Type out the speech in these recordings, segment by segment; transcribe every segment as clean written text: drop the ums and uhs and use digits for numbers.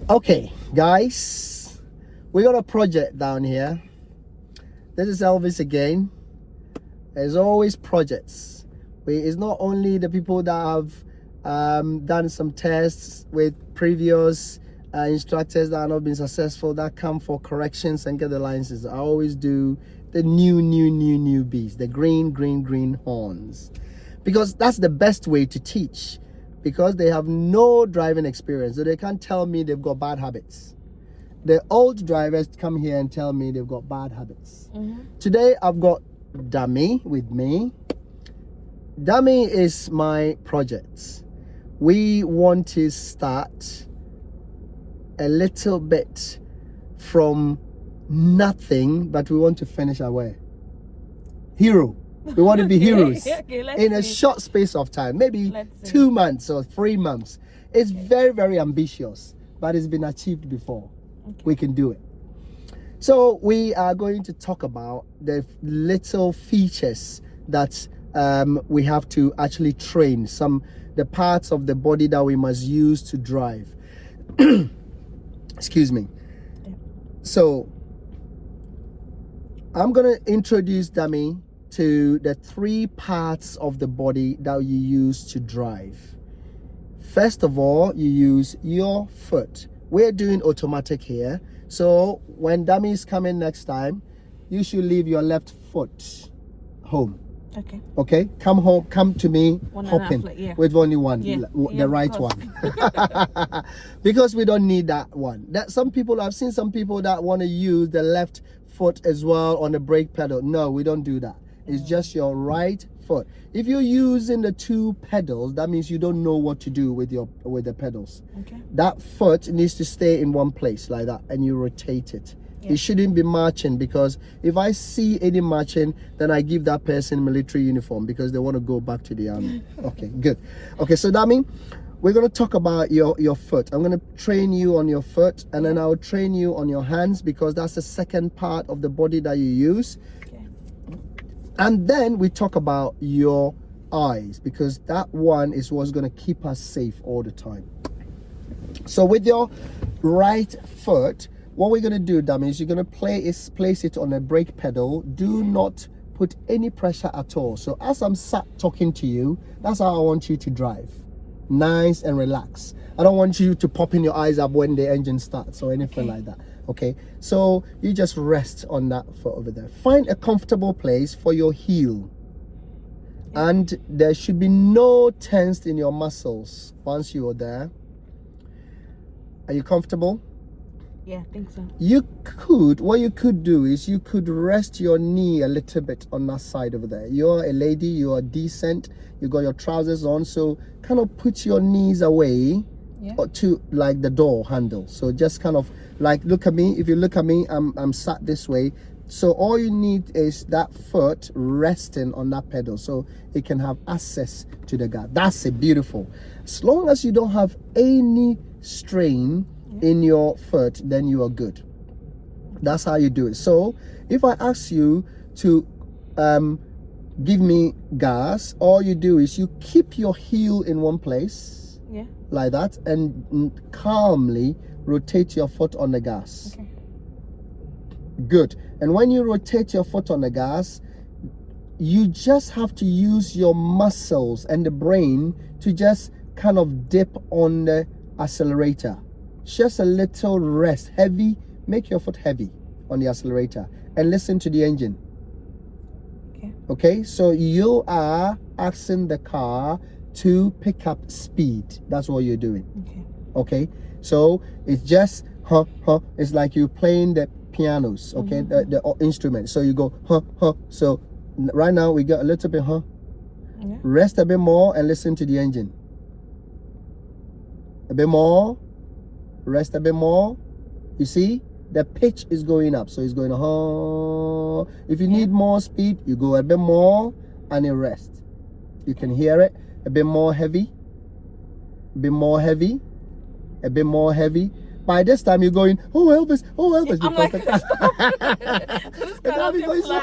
Okay, guys, we got a project down here. This is Elvis again. There's always projects. It's not only the people that have done some tests with previous instructors that have not been successful that come for corrections and get the licenses. I always do the newbies, the green horns, because that's the best way to teach, because they have no driving experience, so they can't tell me they've got bad habits. The old drivers come here and tell me they've got bad habits. Today I've got Dami with me. Dami is my project. We want to start a little bit from nothing, but we want to finish our way. Hero. We want to be heroes in a short space of time, maybe 2 months or 3 months. It's very ambitious, but it's been achieved before. We can do it. So we are going to talk about the little features that we have to actually train, the parts of the body that we must use to drive. Excuse me. So I'm gonna introduce Dami to the 3 parts of the body that you use to drive. First of all, you use your foot. We're doing automatic here, so when Dami is coming next time, you should leave your left foot home. Okay, come home, come to me hopping with only one, the right one. Because we don't need that one. I've seen some people that want to use the left foot as well on the brake pedal. No, we don't do that. It's just your right foot. If you're using the 2 pedals, that means you don't know what to do with the pedals. That foot needs to stay in one place like that, and you rotate it. It shouldn't be marching, because if I see any marching, then I give that person military uniform, because they want to go back to the army. Okay, good. Okay, so that means we're going to talk about your foot. I'm going to train you on your foot, and then I'll train you on your hands, because that's the second part of the body that you use. And then we talk about your eyes, because that one is what's going to keep us safe all the time. So with your right foot, what we're going to do, Dami, is you're going to place it on a brake pedal. Do not put any pressure at all. So as I'm sat talking to you, that's how I want you to drive. Nice and relaxed. I don't want you to pop in your eyes up when the engine starts or anything like that. Okay, so you just rest on that foot over there. Find a comfortable place for your heel. And there should be no tense in your muscles once you are there. Are you comfortable? Yeah, I think so. What you could do is you could rest your knee a little bit on that side over there. You're a lady, you are decent, you got your trousers on, so kind of put your knees away to like the door handle. So just kind of like, look at me. If you look at me, I'm sat this way. So all you need is that foot resting on that pedal, so it can have access to the gas. That's it, beautiful. As long as you don't have any strain in your foot, then you are good. That's how you do it. So if I ask you to give me gas, all you do is you keep your heel in one place, like that, and calmly rotate your foot on the gas. Good. And when you rotate your foot on the gas, you just have to use your muscles and the brain to just kind of dip on the accelerator. Just a little rest. Heavy, make your foot heavy on the accelerator and listen to the engine. Okay, so you are asking the car to pick up speed. That's what you're doing. Okay, so it's just it's like you playing the pianos, okay, the instrument. So you go so right now we got a little bit rest a bit more and listen to the engine. A bit more, rest a bit more. You see, the pitch is going up, so it's going if you need more speed, you go a bit more and you rest. You can hear it. A bit more heavy, a bit more heavy, a bit more heavy. By this time you're going, oh Elvis, because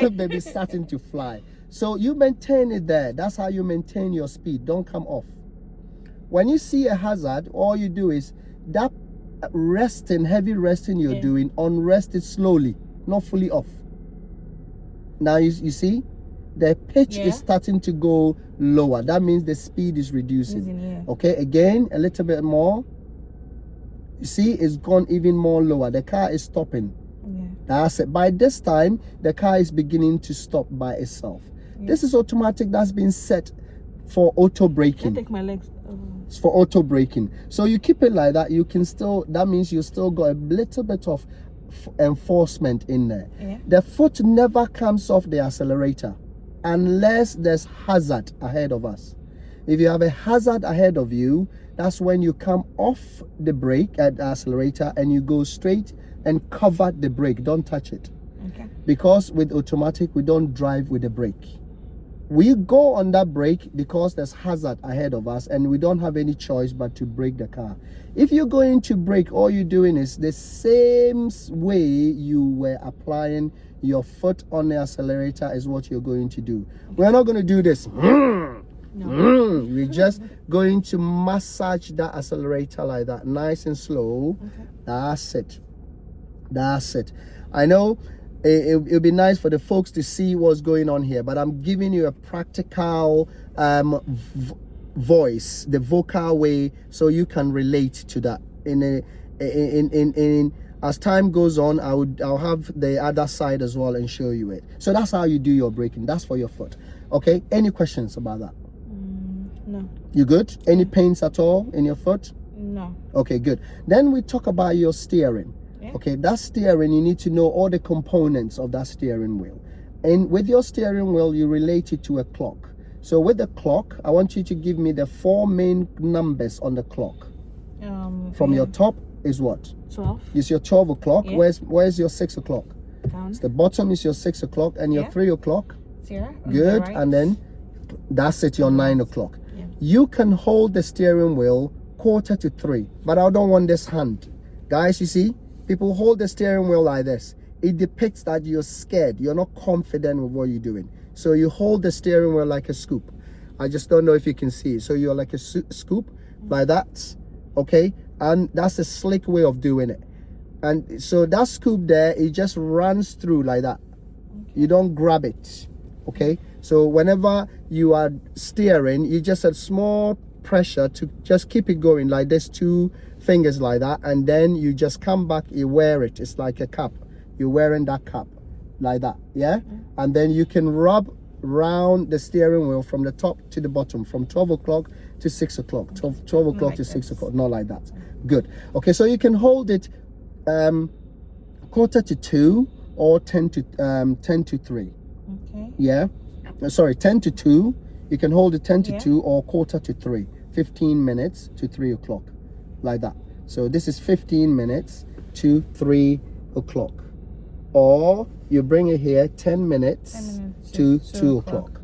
the baby's starting to fly. So you maintain it there. That's how you maintain your speed. Don't come off. When you see a hazard, all you do is that resting, heavy resting you're doing, unrest it slowly, not fully off. Now you see the pitch is starting to go lower. That means the speed is reducing. Okay, again a little bit more. You see, it's gone even more lower. The car is stopping. That's it. By this time the car is beginning to stop by itself. This is automatic. That's been set for auto braking. I take my legs. It's for auto braking. So you keep it like that. You can still, that means you still got a little bit of enforcement in there. The foot never comes off the accelerator unless there's hazard ahead of us. If you have a hazard ahead of you, that's when you come off the brake at the accelerator and you go straight and cover the brake. Don't touch it. Because with automatic we don't drive with the brake. We go on that brake because there's hazard ahead of us and we don't have any choice but to brake the car. If you're going to brake, all you're doing is the same way you were applying your foot on the accelerator is what you're going to do. We're not going to do this. We're just going to massage that accelerator like that, nice and slow. That's it. That's it. I know it'll be nice for the folks to see what's going on here, but I'm giving you a practical voice, the vocal way, so you can relate to that. In as time goes on, I'll have the other side as well and show you it. So that's how you do your braking. That's for your foot. Okay, any questions about that? No. You good? Any pains at all in your foot? No. Okay, good. Then we talk about your steering. Okay, that steering, you need to know all the components of that steering wheel. And with your steering wheel, you relate it to a clock. So with the clock, I want you to give me the 4 main numbers on the clock. From your top is what? 12. Is your 12 o'clock. Where's your 6 o'clock? Down. So the bottom is your 6 o'clock and your 3 o'clock. Here. Good. Right. And then that's it, your 9 o'clock. You can hold the steering wheel 2:45, but I don't want this hand. Guys, you see? People hold the steering wheel like this. It depicts that you're scared. You're not confident with what you're doing. So you hold the steering wheel like a scoop. I just don't know if you can see it. So you're like a scoop like that. Okay. And that's a slick way of doing it. And so that scoop there, it just runs through like that. You don't grab it. Okay. So whenever you are steering, you just have small pressure to just keep it going like this, 2 fingers like that, and then you just come back, you wear it. It's like a cap. You're wearing that cap like that, and then you can rub round the steering wheel from the top to the bottom, from 12 o'clock to 6 o'clock, 12 o'clock to 6 o'clock, not like that. Good. Okay, so you can hold it 1:45 or 10 to 3. Sorry, 10 to 2. You can hold it 10 to 2 or 2:45, 15 minutes to 3 o'clock. Like that. So this is 15 minutes to 3 o'clock. Or you bring it here 10 minutes to 2 o'clock.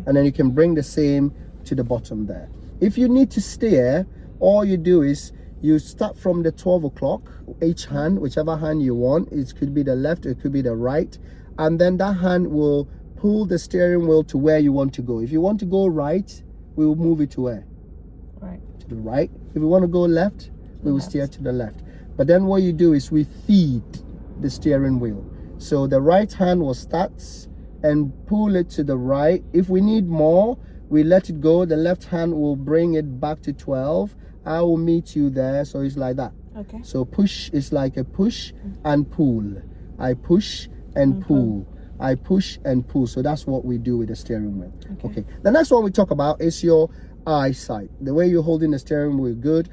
And then you can bring the same to the bottom there. If you need to steer, all you do is you start from the 12 o'clock, each hand, whichever hand you want. It could be the left, it could be the right. And then that hand will pull the steering wheel to where you want to go. If you want to go right, we will move it to where? Right. To the right. If we want to go left, we will steer to the left. But then what you do is we feed the steering wheel. So the right hand will start and pull it to the right. If we need more, we let it go. The left hand will bring it back to 12. I will meet you there. So it's like that. Okay. So push is like a push and pull. I push and pull. I push and pull. So that's what we do with the steering wheel. Okay. The next one we talk about is your eyesight. The way you're holding the steering wheel, good.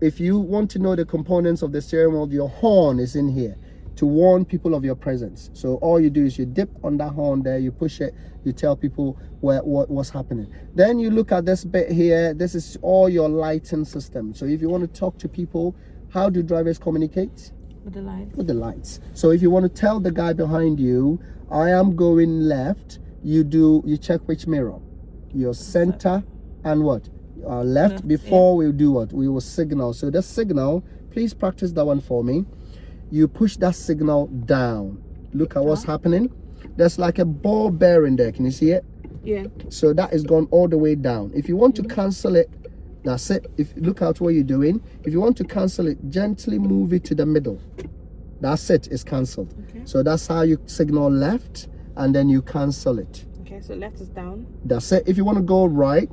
If you want to know the components of the steering wheel, your horn is in here to warn people of your presence. So all you do is you dip on that horn there, you push it, you tell people what's happening. Then you look at this bit here. This is all your lighting system. So if you want to talk to people, how do drivers communicate? With the lights. With the lights. So if you want to tell the guy behind you, I am going left, you check which mirror? Your center and what? Left. Before we do what? We will signal. So the signal, please practice that one for me. You push that signal down. Look at what's happening. There's like a ball bearing there. Can you see it? Yeah. So that is gone all the way down. If you want to cancel it That's it. If look out what you're doing. If you want to cancel it, gently move it to the middle. That's it. It's cancelled. Okay. So that's how you signal left, and then you cancel it. Okay, so left is down. That's it. If you want to go right,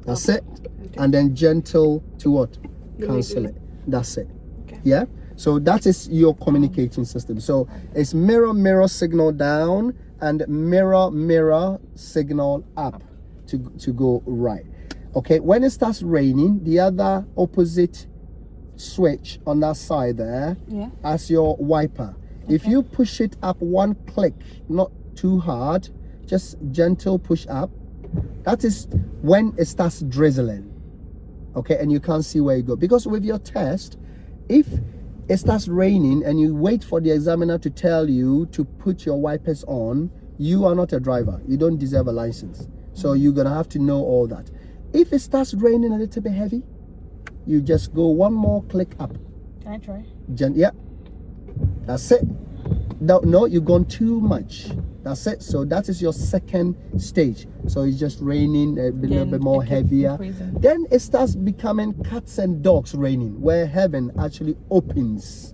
that's it. Okay. And then gentle to what? The Cancel middle. it. That's it. Okay. Yeah. So that is your communicating system. So it's mirror signal down and mirror signal up to go right. Okay. When it starts raining, the other opposite switch on that side there, as your wiper. If you push it up one click, not too hard, just gentle push up, that is when it starts drizzling. Okay, and you can't see where you go. Because with your test, if it starts raining and you wait for the examiner to tell you to put your wipers on, you are not a driver. You don't deserve a license. So you're going to have to know all that. If it starts raining a little bit heavy, you just go one more click up. Can I try? Yeah, that's it. No, you've gone too much. That's it. So that is your second stage. So it's just raining a little bit more heavier. Then it starts becoming cats and dogs raining, where heaven actually opens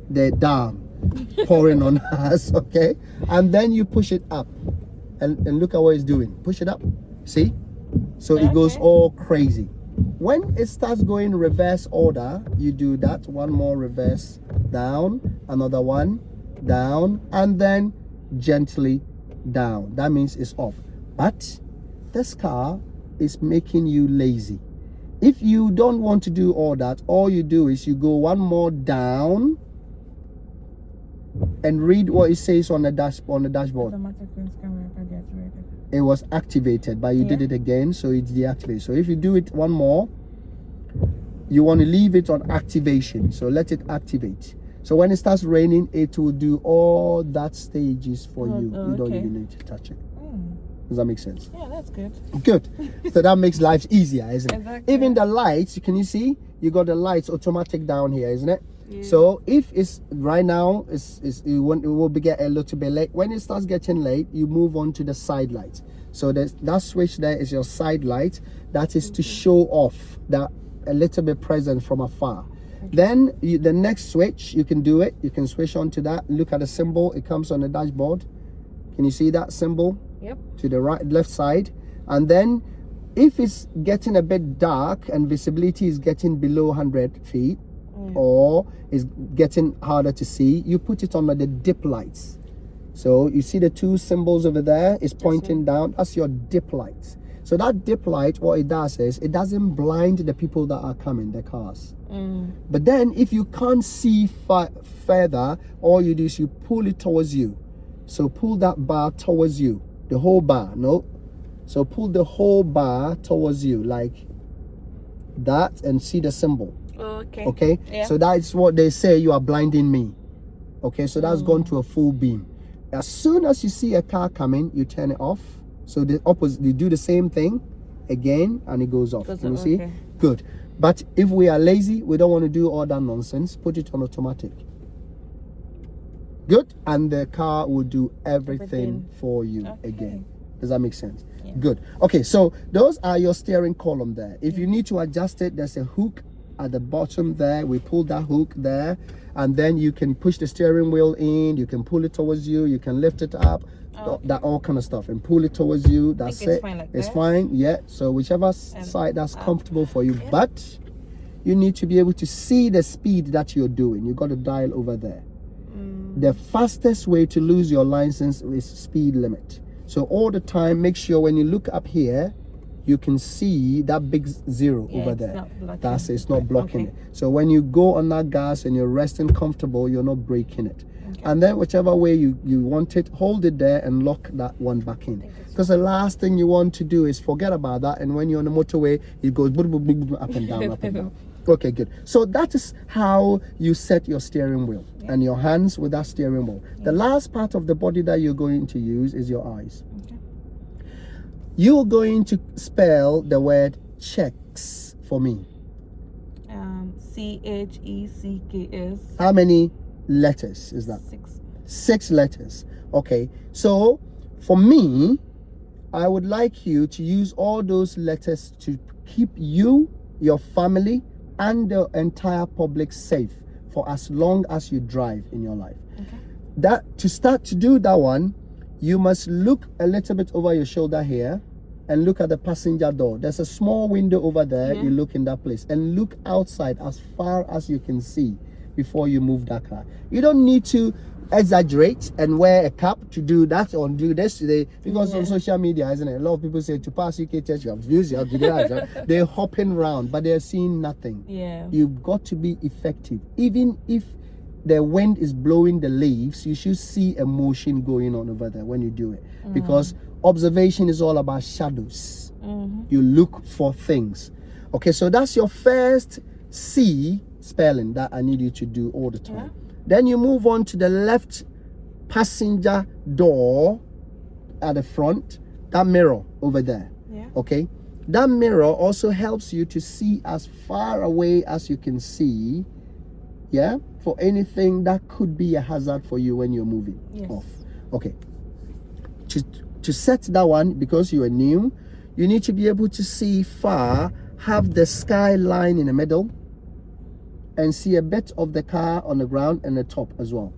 the dam, pouring on us. Okay, and then you push it up, and look at what it's doing. Push it up. See? So it goes all crazy. When it starts going reverse order, you do that. One more reverse down, another one down, and then gently down. That means it's off. But this car is making you lazy. If you don't want to do all that, all you do is you go one more down and read what it says on the dashboard. It was activated, but you did it again, so it's deactivated. So if you do it one more, you want to leave it on activation. So let it activate. So when it starts raining, it will do all that stages for you. You don't even need to touch it. Does that make sense? Yeah, that's good. Good. So that makes life easier, isn't it? Exactly. Even the lights, can you see? You got the lights automatic down here, isn't it? Yeah. So if it's right now, it will get a little bit late. When it starts getting late, you move on to the side lights. So that switch there is your side light. That is to show off that a little bit present from afar. Then the next switch, you can do it. You can switch on to that. Look at the symbol. It comes on the dashboard. Can you see that symbol? Yep. To the left side. And then if it's getting a bit dark and visibility is getting below 100 feet or is getting harder to see, you put it on the dip lights. So you see the two symbols over there is pointing down. That's your dip lights. So that dip light, what it does is it doesn't blind the people that are coming, the cars. But then if you can't see further, all you do is you pull it towards you. So pull that bar towards you, the whole bar. No, so pull the whole bar towards you like that, and see the symbol. Okay. Yeah. So that's what they say, you are blinding me. Okay, so that's gone to a full beam. As soon as you see a car coming, you turn it off. So the opposite, you do the same thing again, and it goes off. Can you see? Good. But if we are lazy, we don't want to do all that nonsense, put it on automatic. Good. And the car will do everything for you again. Does that make sense? Yeah. Good. Okay, so those are your steering column there. If you need to adjust it, there's a hook at the bottom there. We pull that hook there, and then you can push the steering wheel in. You can pull it towards you. You can lift it up. That all kind of stuff, and pull it towards you. That's it. It's fine. Yeah. So whichever side that's comfortable for you, but you need to be able to see the speed that you're doing. You got to dial over there. The fastest way to lose your license is speed limit. So all the time, make sure when you look up here, you can see that big zero over there. That's it. It's not blocking it. So when you go on that gas and you're resting comfortable, you're not breaking it. And then whichever way you want it, hold it there and lock that one back in. Because the last thing you want to do is forget about that, and when you're on the motorway, it goes up and down, up and down. Okay, good. So that is how you set your steering wheel and your hands with that steering wheel. The last part of the body that you're going to use is your eyes. You're going to spell the word checks for me. CHECKS. How many letters is that? 6. 6 letters. Okay, so for me, I would like you to use all those letters to keep you, your family, and the entire public safe for as long as you drive in your life. Okay. That to start to do that one, you must look a little bit over your shoulder here and look at the passenger door. There's a small window over there. Yeah. You look in that place and look outside as far as you can see before you move that car. You don't need to exaggerate and wear a cap to do that or do this today, because on social media, isn't it, a lot of people say to pass UK test you have to use, you have to do that, right? They're hopping around but they're seeing nothing. Yeah. You've got to be effective. Even if the wind is blowing the leaves, you should see a motion going on over there when you do it, because observation is all about shadows. You look for things. Okay, so that's your first C spelling that I need you to do all the time. Yeah. Then you move on to the left passenger door at the front, that mirror over there. Yeah. Okay, that mirror also helps you to see as far away as you can see, yeah, for anything that could be a hazard for you when you're moving off. Okay, to set that one, because you are new, you need to be able to see far, have the skyline in the middle, and see a bit of the car on the ground and the top as well.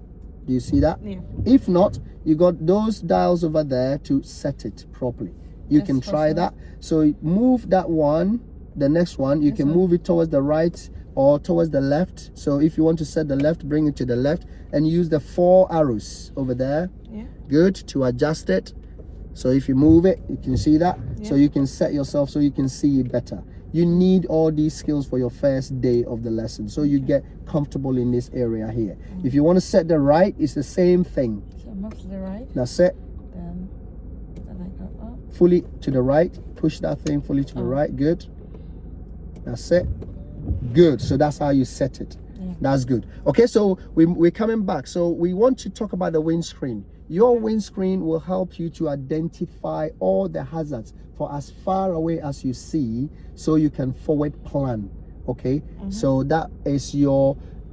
Do you see that? Yeah. If not, you got those dials over there to set it properly. You can try that. So move that one, the next one, you can move it towards the right or towards the left. So if you want to set the left, bring it to the left and use the 4 arrows over there. Yeah. Good, to adjust it. So if you move it, you can see that. So you can set yourself so you can see it better. You need all these skills for your first day of the lesson, so you get comfortable in this area here. If you want to set the right, it's the same thing. So move to the right. Now set Then I go up. fully to the right. Push that thing fully to the right. Good. That's it. Good. So that's how you set it. That's good. Okay, so we're coming back. So we want to talk about the windscreen. Your windscreen will help you to identify all the hazards for as far away as you see, so you can forward plan. Okay, so that is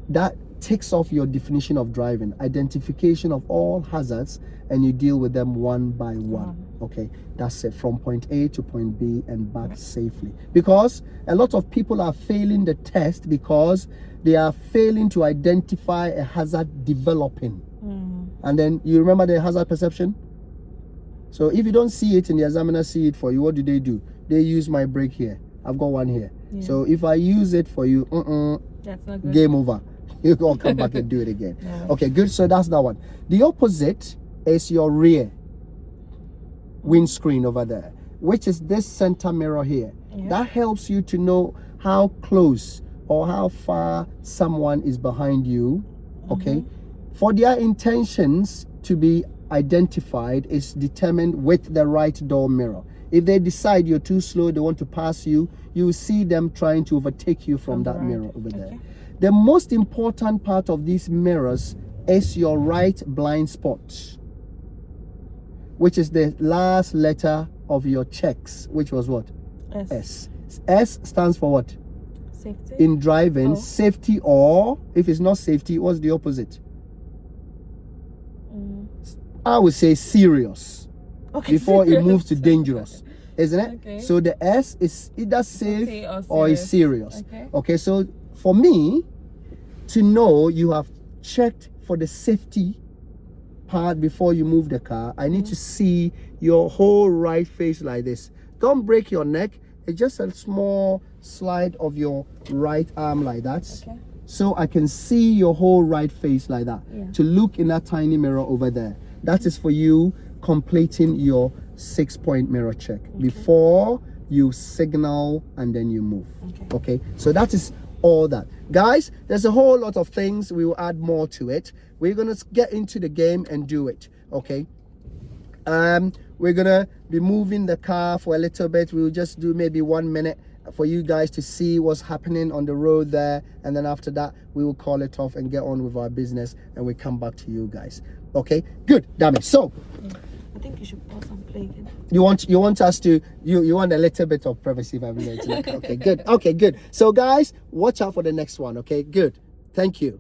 that takes off your definition of driving, identification of all hazards, and you deal with them one by one. Okay, that's it, from point A to point B and back safely. Because a lot of people are failing the test because they are failing to identify a hazard developing. And then you remember the hazard perception. So if you don't see it and the examiner see it for you, what do? They use my brake here. I've got one here. So if I use it for you, that's not good. Game over. You go come back and do it again. Okay, good. So that's that one. The opposite is your rear windscreen over there, which is this center mirror here. That helps you to know how close or how far someone is behind you. Okay, for their intentions to be identified is determined with the right door mirror. If they decide you're too slow, they want to pass you, you will see them trying to overtake you from that mirror over there. The most important part of these mirrors is your right blind spot, which is the last letter of your checks, which was what? S. S stands for what? Safety. In driving, safety, or if it's not safety, what's the opposite? I would say serious. Before it moves to dangerous, isn't it? So the S is either safe or is serious. Okay, so for me to know you have checked for the safety part before you move the car, I need to see your whole right face like this. Don't break your neck. It's just a small slide of your right arm like that. So I can see your whole right face like that. To look in that tiny mirror over there. That is for you completing your 6-point mirror check before you signal and then you move. Okay, so that is all that. Guys, there's a whole lot of things. We will add more to it. We're gonna get into the game and do it. Okay, we're gonna be moving the car for a little bit. We will just do maybe 1 minute for you guys to see what's happening on the road there, and then after that we will call it off and get on with our business, and we come back to you guys. Okay, good. Dami, so I think you should pause and play again. you want us to you want a little bit of privacy, if I'm going to. Okay, good. Okay, good. So guys, watch out for the next one. Okay, good. Thank you.